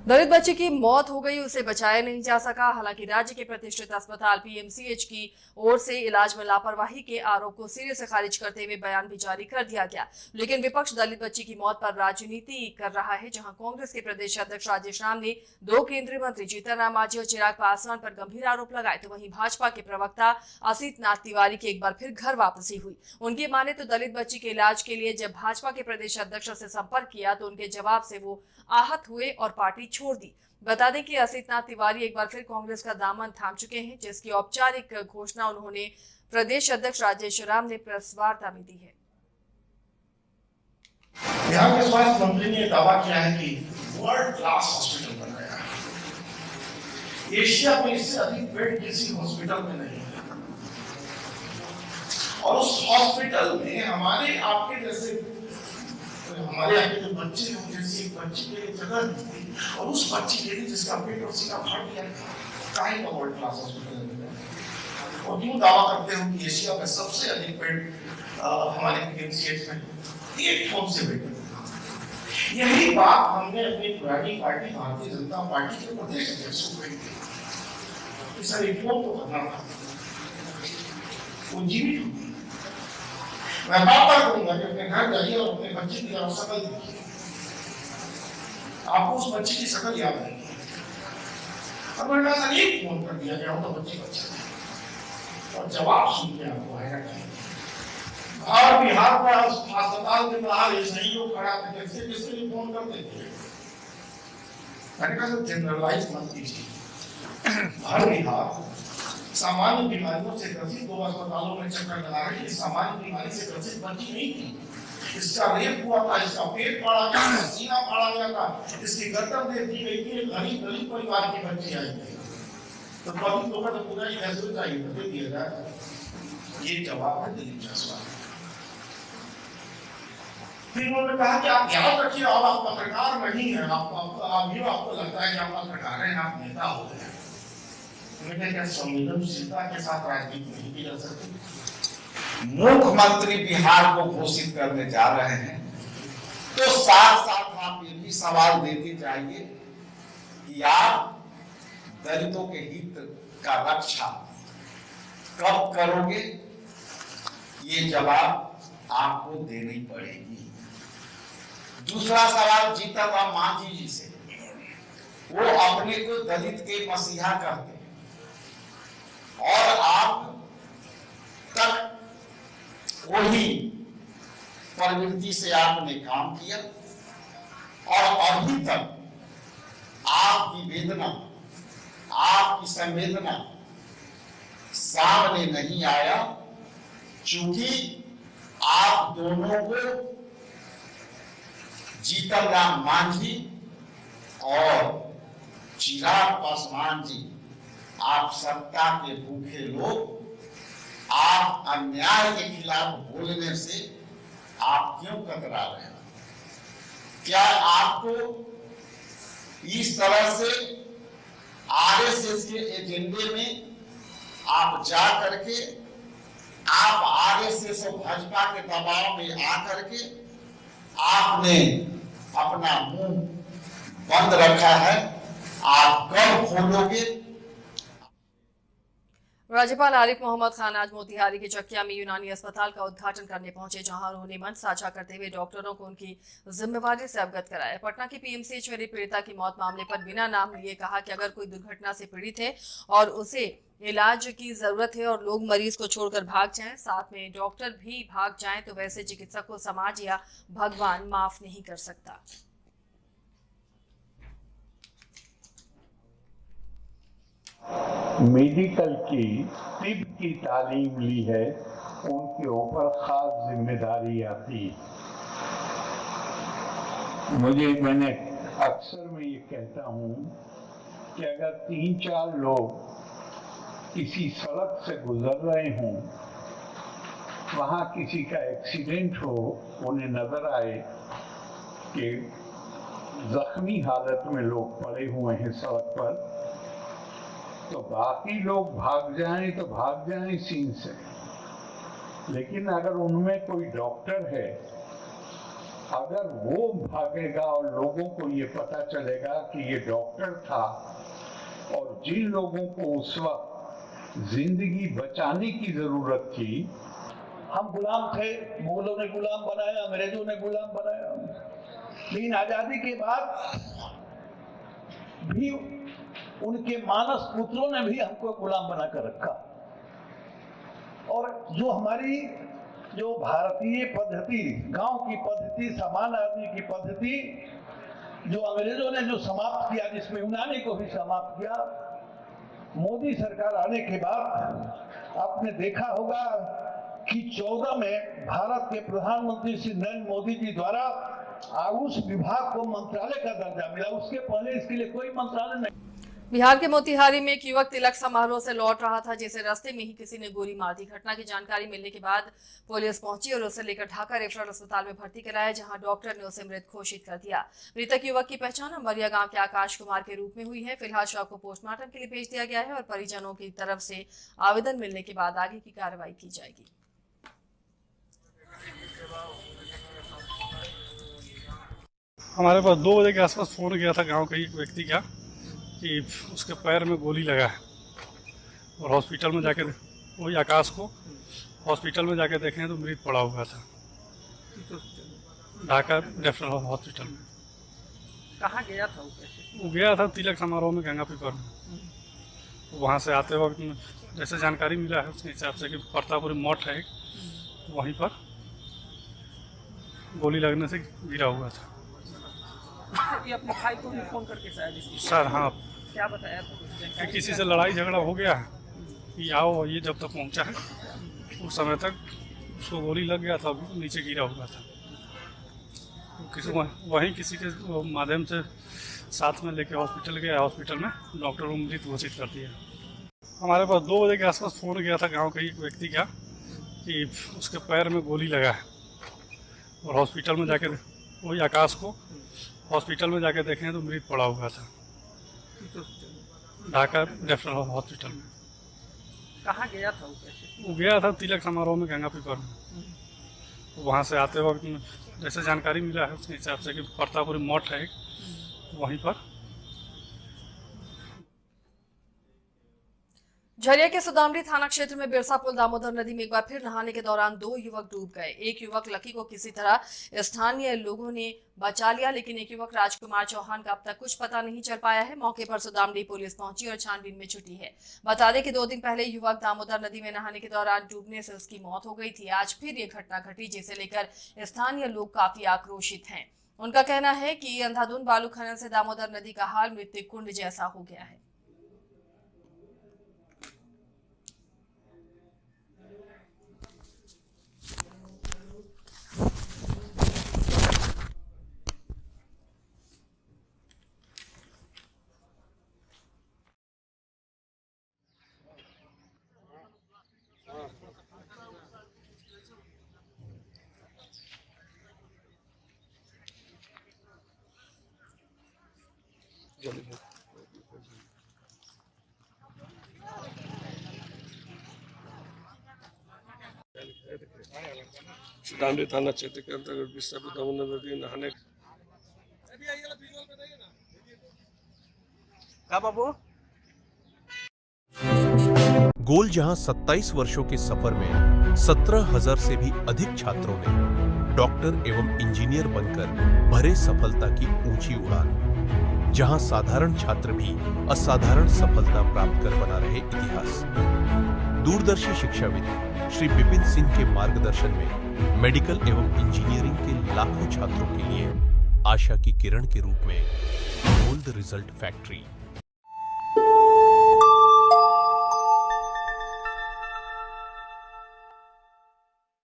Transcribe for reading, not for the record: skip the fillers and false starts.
दलित बच्चे की मौत हो गई, उसे बचाया नहीं जा सका। हालांकि राज्य के प्रतिष्ठित अस्पताल पीएमसीएच की ओर से इलाज में लापरवाही के आरोप को सिरे से खारिज करते हुए बयान भी जारी कर दिया गया। लेकिन विपक्ष दलित बच्ची की मौत पर राजनीति कर रहा है। जहां कांग्रेस के प्रदेश अध्यक्ष राजेश राम ने 2 केंद्रीय मंत्री जीतन राम मांझी और चिराग पासवान पर गंभीर आरोप लगाए, तो वहीं भाजपा के प्रवक्ता असित नाथ तिवारी की एक बार फिर घर वापसी हुई। उनकी माने तो दलित बच्ची के इलाज के लिए जब भाजपा के प्रदेश अध्यक्ष से संपर्क किया तो उनके जवाब से वो आहत हुए और पार्टी छोड़ दी। बता दें कि असित नाथ तिवारी एक बार फिर कांग्रेस का दामन थाम चुके हैं, जिसकी औपचारिक घोषणा उन्होंने प्रदेश अध्यक्ष राजेश राम ने प्रेस वार्ता में दी है। बिहार के स्वास्थ्य मंत्री ने दावा किया है कि वर्ल्ड क्लास हॉस्पिटल बनाया है। एशिया में इससे अधिक बेड किसी हॉस्पिटल में नहीं है और उस हॉस्पिटल में हमारे आपके जो बच्चे लोग जैसे एक बच्चे के लिए जगह नहीं थी और उस बच्चे के लिए जिसका पेट और सीना फट गया काहे का वर्ल्ड क्लास हॉस्पिटल है। और यूं दावा करते हो कि एशिया में सबसे अधिक बेड हमारे पीएमसीएच में एक फोन से बेड। यही बात हमने अपनी पुरानी पार्टी भारतीय जनता पार्टी के प्रदेश अध्यक्ष को कही थी। सर रिपोर्ट तो करना था, वो जीवित हुई। मैं बार-बार कहूंगा कि अपने घर जाइए और अपने बच्चे की जरा शक्ल देखिए, आपको उस बच्चे की शक्ल याद आएगी। और मैंने कहा एक फोन कर दिया गया तो बच्चे बच्चा और जवाब सुन के आपको आएगा और बिहार का अस्पताल के बाहर ऐसे ही लोग खड़ा थे, किसके लिए फोन करते थे। मैंने कहा सर जनरलाइज मत कीजिए। हर बिहार सामान्य बीमारियों से ग्रसित 2 अस्पतालों में चक्कर लगा रही है। सामान्य बीमारी से ग्रसित बच्ची नहीं थी, इसका रेप हुआ था, इसका पेट फाड़ा गया था, सीना फाड़ा गया था, इसकी गर्दन दे दी गई थी। गरीब परिवार की बच्ची आई थी, तो कभी तो का पूरा ही फैसला चाहिए दे दिया जाए। ये जवाब है दिलीप जायसवाल। फिर उन्होंने कहा कि आप याद रखिए आप पत्रकार नहीं है, आपको लगता है कि आप पत्रकार हैं, आप नेता हो गए। क्या संवेदनशीलता के साथ राजनीति नहीं की जा सकती। मुख्यमंत्री बिहार को घोषित करने जा रहे हैं तो साथ साथ आप ये भी सवाल देते जाइए कि आप दलितों के हित का रक्षा कब करोगे। ये जवाब आपको देनी पड़ेगी। दूसरा सवाल जीतन राम मांझी जी से, वो अपने को दलित के मसीहा कहते और आप तक वही प्रवृत्ति से आपने काम किया और अभी तक आपकी वेदना, आपकी संवेदना सामने नहीं आया, क्योंकि आप दोनों को जीतन राम मांझी और चिराग पासवान जी, आप सत्ता के भूखे लोग, आप अन्याय के खिलाफ बोलने से आप क्यों कतरा रहे हैं? क्या आपको इस तरह से आरएसएस के एजेंडे में आप जा करके आप आरएसएस और भाजपा के दबाव में आकर के आपने अपना मुंह बंद रखा है, आप कब खोलोगे? राज्यपाल आरिफ मोहम्मद खान आज मोतिहारी के चकिया में यूनानी अस्पताल का उद्घाटन करने पहुंचे, जहां उन्होंने मंच साझा करते हुए डॉक्टरों को उनकी जिम्मेवारी से अवगत कराया। पटना के पीएमसीएच में पीड़िता की मौत मामले पर बिना नाम लिए कहा कि अगर कोई दुर्घटना से पीड़ित है और उसे इलाज की जरूरत है और लोग मरीज को छोड़कर भाग जाएं, साथ में डॉक्टर भी भाग जाएं, तो वैसे चिकित्सक को समाज या भगवान माफ नहीं कर सकता। मेडिकल की तिब की तालीम ली है, उनके ऊपर खास जिम्मेदारी आती है। मैंने अक्सर मैं ये कहता हूँ कि अगर 3-4 लोग किसी सड़क से गुजर रहे हों, वहाँ किसी का एक्सीडेंट हो, उन्हें नजर आए कि जख्मी हालत में लोग पड़े हुए हैं सड़क पर, तो बाकी लोग भाग जाएं तो भाग जाएं सीन से। लेकिन अगर उनमें कोई डॉक्टर है अगर वो भागेगा और लोगों को ये पता चलेगा कि ये डॉक्टर था और जिन लोगों को उस वक्त जिंदगी बचाने की जरूरत थी, हम गुलाम थे, मुगलों ने गुलाम बनाया, अंग्रेजों ने गुलाम बनाया, लेकिन आजादी के बाद भी उनके मानस पुत्रों ने भी हमको गुलाम बनाकर रखा। और जो हमारी जो भारतीय पद्धति, गांव की पद्धति, सामान्य आदमी की पद्धति, जो अंग्रेजों ने जो समाप्त किया, जिसमें यूनानी को भी समाप्त किया, मोदी सरकार आने के बाद आपने देखा होगा कि 14 में भारत के प्रधानमंत्री श्री नरेंद्र मोदी जी द्वारा आयुष विभाग को मंत्रालय का दर्जा मिला। उसके पहले इसके लिए कोई मंत्रालय नहीं। बिहार के मोतिहारी में एक युवक तिलक समारोह से लौट रहा था, जिसे रास्ते में ही किसी ने गोली मार दी। घटना की जानकारी मिलने के बाद पुलिस पहुंची और उसे लेकर ढाका रेफरल अस्पताल में भर्ती कराया, जहां डॉक्टर ने उसे मृत घोषित कर दिया। मृतक युवक की पहचान अमरिया गांव के आकाश कुमार के रूप में हुई है। फिलहाल शव को पोस्टमार्टम के लिए भेज दिया गया है और परिजनों की तरफ से आवेदन मिलने के बाद आगे की कार्रवाई की जाएगी। हमारे पास 2 बजे के आसपास फोन गया था गांव के एक व्यक्ति का कि उसके पैर में गोली लगा है और हॉस्पिटल में जाके, वही आकाश को हॉस्पिटल में जाके देखे तो मृत पड़ा हुआ था ढाका रेफरल हॉस्पिटल में। कहाँ गया था वो गया था तिलक समारोह में गंगा पीपर में। वहाँ से आते वक्त जैसे जानकारी मिला है उसके हिसाब से कि परतापुरी मठ है, वहीं पर गोली लगने से गिरा हुआ था। ये अपने भाई को भी फोन करके शायद सर हाँ, क्या बताया था? कि किसी से लड़ाई झगड़ा हो गया है कि आओ, ये जब तक पहुंचा है उस समय तक उसको गोली लग गया था, नीचे गिरा हुआ था। किसी वहीं किसी के माध्यम से साथ में लेके हॉस्पिटल गया, हॉस्पिटल में डॉक्टर को मृत घोषित कर दिया। हमारे पास 2 बजे के आसपास फोन गया था गाँव के एक व्यक्ति का कि उसके पैर में गोली लगा है और हॉस्पिटल में जाके, वही आकाश को हॉस्पिटल में जाके देखे तो मृत पड़ा हुआ था ढाका रेफरल हॉस्पिटल में। कहाँ गया था वो गया था तिलक समारोह में गंगा पीपर में। वहाँ से आते वक्त जैसे जानकारी मिला है उसके हिसाब से कि परतापुरी मठ है, वहीं पर। झरिया के सुदामड़ी थाना क्षेत्र में बिरसा पुल दामोदर नदी में एक बार फिर नहाने के दौरान 2 युवक डूब गए। एक युवक लकी को किसी तरह स्थानीय लोगों ने बचा लिया, लेकिन एक युवक राजकुमार चौहान का अब तक कुछ पता नहीं चल पाया है। मौके पर सुदामड़ी पुलिस पहुंची और छानबीन में जुटी है। बता दें कि 2 दिन पहले युवक दामोदर नदी में नहाने के दौरान डूबने से उसकी मौत हो गई थी। आज फिर ये घटना घटी, जिसे लेकर स्थानीय लोग काफी आक्रोशित हैं। उनका कहना है कि अंधाधुंध बालू खनन से दामोदर नदी का हाल मृत्यु कुंड जैसा हो गया है। सुदामड़ी थाना क्षेत्र के अंतर्गत बिरसा पुल दामोदर नदी नहाने का बाबू गोल जहां 27 वर्षों के सफर में 17,000 से भी अधिक छात्रों ने डॉक्टर एवं इंजीनियर बनकर भरे सफलता की ऊंची उड़ान, जहां साधारण छात्र भी असाधारण सफलता प्राप्त कर बना रहे इतिहास। दूरदर्शी शिक्षाविद श्री विपिन सिंह के मार्गदर्शन में मेडिकल एवं इंजीनियरिंग के लाखों छात्रों के लिए आशा की किरण के रूप में गोल्ड रिजल्ट फैक्ट्री